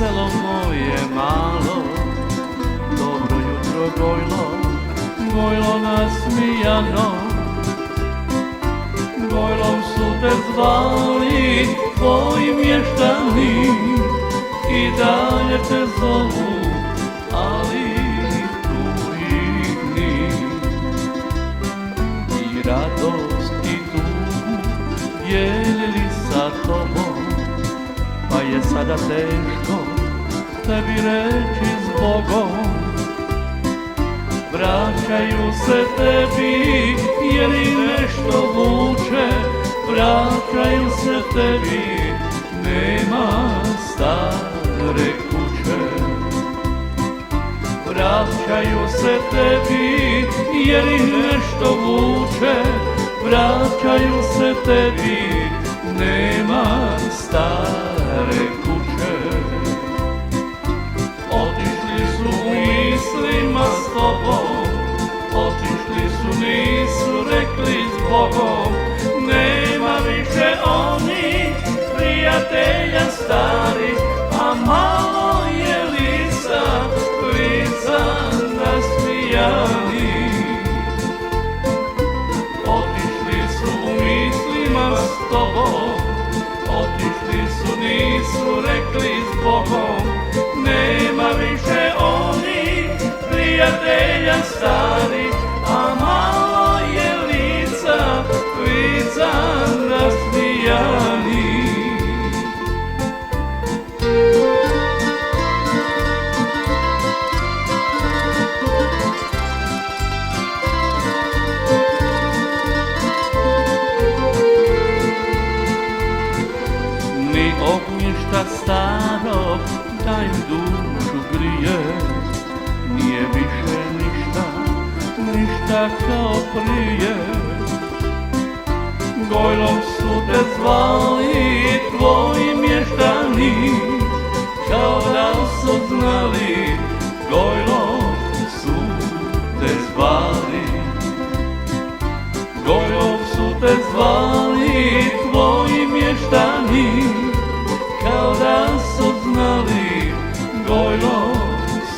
selo moje malo. Dobro jutro Gojlo, Gojlo nasmijano. Gojlom su te zvali tvoji mještani i dalje te zovu, ali tužni. I radost i tugu dijelili sa tobom, pa je sada teško tebi reći zbogom. Vraćaju se tebi jer i nešto vuče, vraćaju se tebi, nema stare kuće. Vraćaju se tebi jer i nešto vuče, vraćaju se tebi, nema stare kuće. Otišli su mislima s tobom, otišli su, nisu rekli zbogom. Nema više onih prijatelja starih, a malo je lica, lica nasmijani. Otišli su mislima s tobom, otišli su, nisu rekli zbogom. Nema više onih prijatelja starih, a malo je lica, lica nasmijani. Ni ognjišta starog da im dušu grije, nije više ništa, ništa kao prije. Gojlom su te zvali tvoji mještani, kao da su znali, Gojlom su te zvali. Gojlom su te zvali tvoji mještani, kao da su znali, Gojlom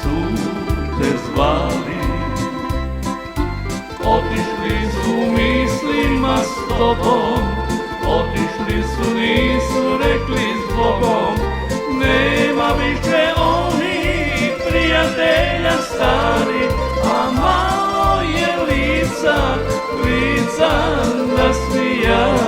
su te zvali. Otišli su mislima s tobom, otišli su, nisu rekli zbogom. Nema više onih prijatelja starih, a malo je lica, lica nasmijani.